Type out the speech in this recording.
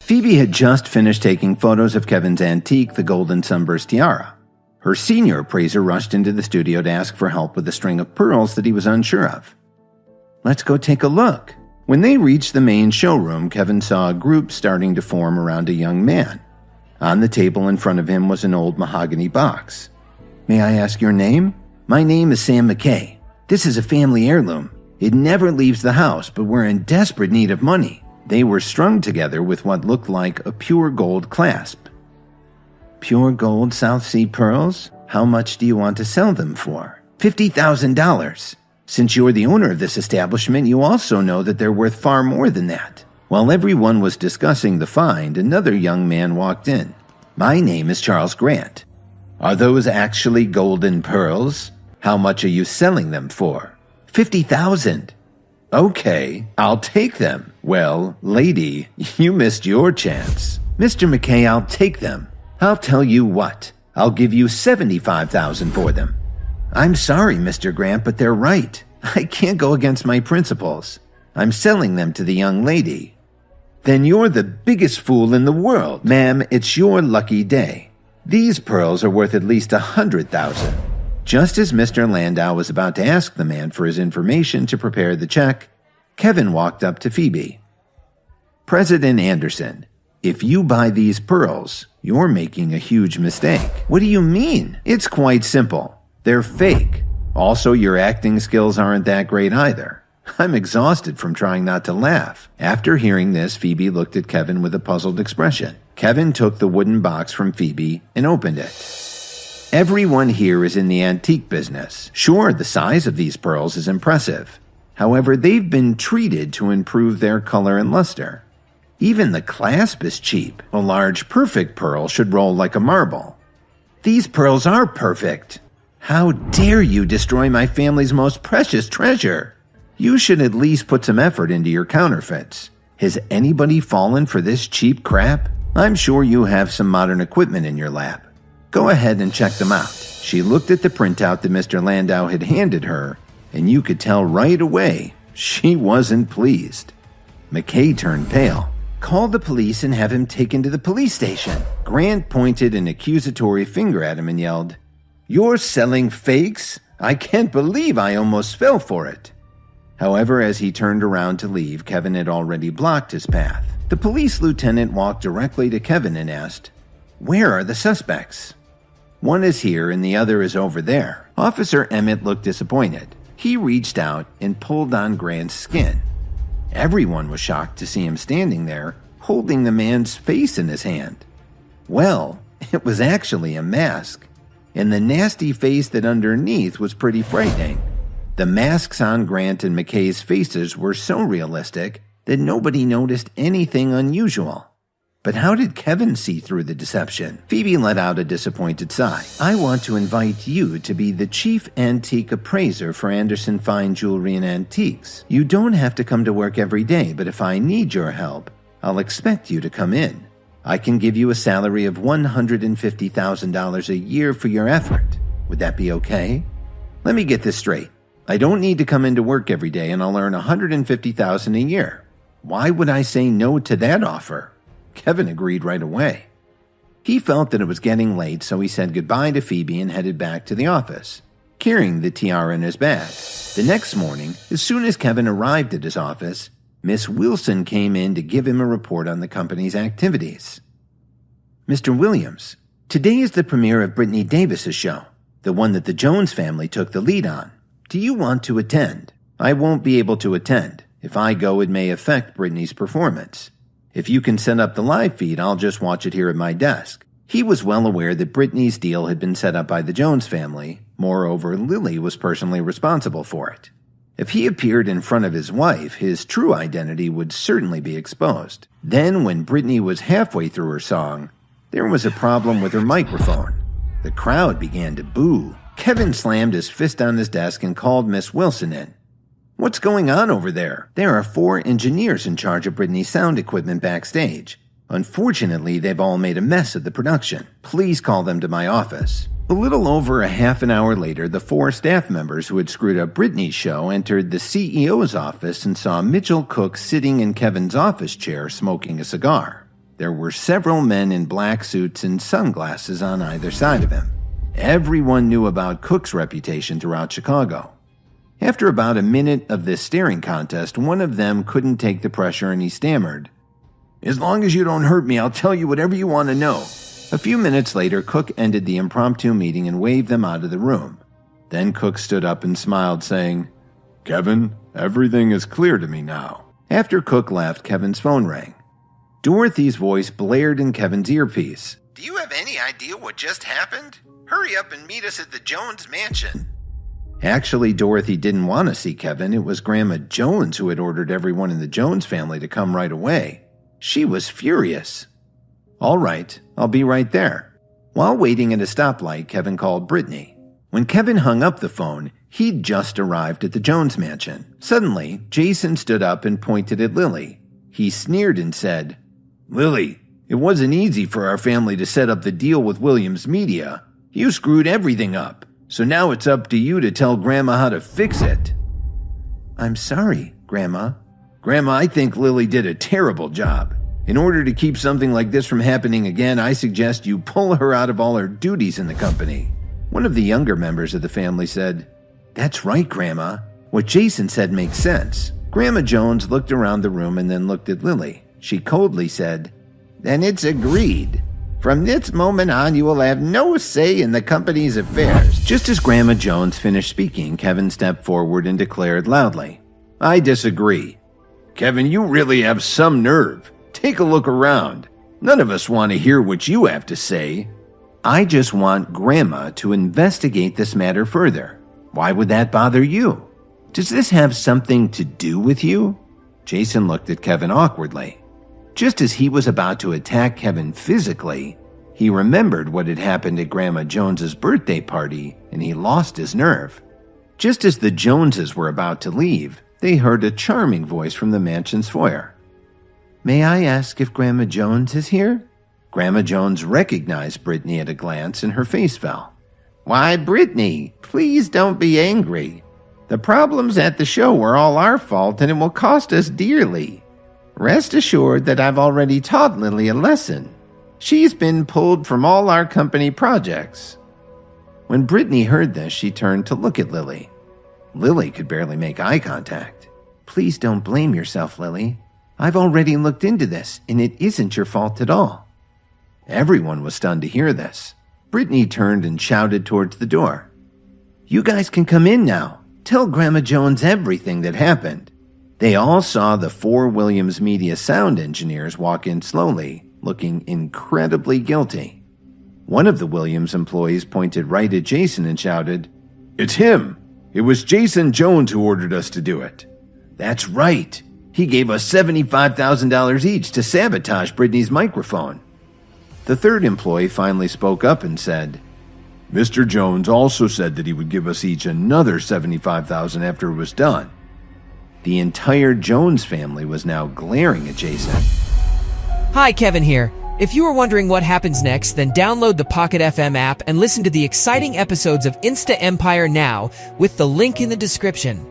Phoebe had just finished taking photos of Kevin's antique, the golden sunburst tiara. Her senior appraiser rushed into the studio to ask for help with a string of pearls that he was unsure of. "Let's go take a look." When they reached the main showroom, Kevin saw a group starting to form around a young man. On the table in front of him was an old mahogany box. "May I ask your name?" "My name is Sam McKay. This is a family heirloom. It never leaves the house, but we're in desperate need of money." They were strung together with what looked like a pure gold clasp. "Pure gold South Sea pearls? How much do you want to sell them for?" $50,000. Since you're the owner of this establishment, you also know that they're worth far more than that. While everyone was discussing the find, another young man walked in. "My name is Charles Grant." "Are those actually golden pearls? How much are you selling them for?" $50,000. "Okay, I'll take them." "Well, lady, you missed your chance." "Mr. McKay, I'll take them. I'll tell you what, I'll give you $75,000 for them." "I'm sorry, Mr. Grant, but they're right. I can't go against my principles. I'm selling them to the young lady." "Then you're the biggest fool in the world." "Ma'am, it's your lucky day. These pearls are worth at least $100,000. Just as Mr. Landau was about to ask the man for his information to prepare the check, Kevin walked up to Phoebe. "President Anderson, if you buy these pearls, you're making a huge mistake." "What do you mean?" "It's quite simple. They're fake. Also, your acting skills aren't that great either." I'm exhausted from trying not to laugh. After hearing this, Phoebe looked at Kevin with a puzzled expression. Kevin took the wooden box from Phoebe and opened it. "Everyone here is in the antique business. Sure, the size of these pearls is impressive. However, they've been treated to improve their color and luster. Even the clasp is cheap. A large, perfect pearl should roll like a marble." "These pearls are perfect. How dare you destroy my family's most precious treasure? You should at least put some effort into your counterfeits. Has anybody fallen for this cheap crap? I'm sure you have some modern equipment in your lab. Go ahead and check them out." She looked at the printout that Mr. Landau had handed her, and you could tell right away she wasn't pleased. McKay turned pale. "Call the police and have him taken to the police station." Grant pointed an accusatory finger at him and yelled, "You're selling fakes? I can't believe I almost fell for it." However, as he turned around to leave, Kevin had already blocked his path. The police lieutenant walked directly to Kevin and asked, "Where are the suspects?" "One is here and the other is over there." Officer Emmett looked disappointed. He reached out and pulled on Grant's skin. Everyone was shocked to see him standing there, holding the man's face in his hand. Well, it was actually a mask, and the nasty face that underneath was pretty frightening. The masks on Grant and McKay's faces were so realistic that nobody noticed anything unusual. But how did Kevin see through the deception? Phoebe let out a disappointed sigh. "I want to invite you to be the chief antique appraiser for Anderson Fine Jewelry and Antiques. You don't have to come to work every day, but if I need your help, I'll expect you to come in. I can give you a salary of $150,000 a year for your effort. Would that be okay? Let me get this straight. I don't need to come into work every day and I'll earn $150,000 a year. Why would I say no to that offer?" Kevin agreed right away. He felt that it was getting late, so he said goodbye to Phoebe and headed back to the office, carrying the tiara in his bag. The next morning, as soon as Kevin arrived at his office, Miss Wilson came in to give him a report on the company's activities. "Mr. Williams, today is the premiere of Britney Davis's show, the one that the Jones family took the lead on. Do you want to attend?" "I won't be able to attend. If I go, it may affect Britney's performance. If you can set up the live feed, I'll just watch it here at my desk." He was well aware that Britney's deal had been set up by the Jones family. Moreover, Lily was personally responsible for it. If he appeared in front of his wife, his true identity would certainly be exposed. Then, when Britney was halfway through her song, there was a problem with her microphone. The crowd began to boo. Kevin slammed his fist on his desk and called Miss Wilson in. "What's going on over there?" "There are 4 engineers in charge of Britney's sound equipment backstage. Unfortunately, they've all made a mess of the production. Please call them to my office." A little over a half an hour later, the 4 staff members who had screwed up Britney's show entered the CEO's office and saw Mitchell Cook sitting in Kevin's office chair smoking a cigar. There were several men in black suits and sunglasses on either side of him. Everyone knew about Cook's reputation throughout Chicago. After about a minute of this staring contest, one of them couldn't take the pressure and he stammered, "As long as you don't hurt me, I'll tell you whatever you want to know." A few minutes later, Cook ended the impromptu meeting and waved them out of the room. Then Cook stood up and smiled, saying, "Kevin, everything is clear to me now." After Cook left, Kevin's phone rang. Dorothy's voice blared in Kevin's earpiece. "Do you have any idea what just happened? Hurry up and meet us at the Jones mansion." Actually, Dorothy didn't want to see Kevin. It was Grandma Jones who had ordered everyone in the Jones family to come right away. She was furious. "All right, I'll be right there." While waiting at a stoplight, Kevin called Britney. When Kevin hung up the phone, he'd just arrived at the Jones mansion. Suddenly, Jason stood up and pointed at Lily. He sneered and said, "Lily, it wasn't easy for our family to set up the deal with Williams Media. You screwed everything up, so now it's up to you to tell Grandma how to fix it." "I'm sorry, Grandma." "Grandma, I think Lily did a terrible job. In order to keep something like this from happening again, I suggest you pull her out of all her duties in the company." One of the younger members of the family said, "That's right, Grandma. What Jason said makes sense." Grandma Jones looked around the room and then looked at Lily. She coldly said, "Then it's agreed. From this moment on, you will have no say in the company's affairs." Just as Grandma Jones finished speaking, Kevin stepped forward and declared loudly, "I disagree. Kevin, you really have some nerve. Take a look around. None of us want to hear what you have to say." "I just want Grandma to investigate this matter further. Why would that bother you? Does this have something to do with you?" Jason looked at Kevin awkwardly. Just as he was about to attack Kevin physically, he remembered what had happened at Grandma Jones's birthday party and he lost his nerve. Just as the Joneses were about to leave, they heard a charming voice from the mansion's foyer. "May I ask if Grandma Jones is here?" Grandma Jones recognized Britney at a glance and her face fell. "Why, Britney, please don't be angry. The problems at the show were all our fault and it will cost us dearly. Rest assured that I've already taught Lily a lesson. She's been pulled from all our company projects." When Britney heard this, she turned to look at Lily. Lily could barely make eye contact. "Please don't blame yourself, Lily. I've already looked into this and it isn't your fault at all." Everyone was stunned to hear this. Britney turned and shouted towards the door. "You guys can come in now. Tell Grandma Jones everything that happened." They all saw the 4 Williams Media sound engineers walk in slowly, looking incredibly guilty. One of the Williams employees pointed right at Jason and shouted, "It's him! It was Jason Jones who ordered us to do it." "That's right. He gave us $75,000 each to sabotage Britney's microphone." The third employee finally spoke up and said, "Mr. Jones also said that he would give us each another $75,000 after it was done." The entire Jones family was now glaring at Jason. Hi, Kevin here. If you are wondering what happens next, then download the Pocket FM app and listen to the exciting episodes of Insta Empire now with the link in the description.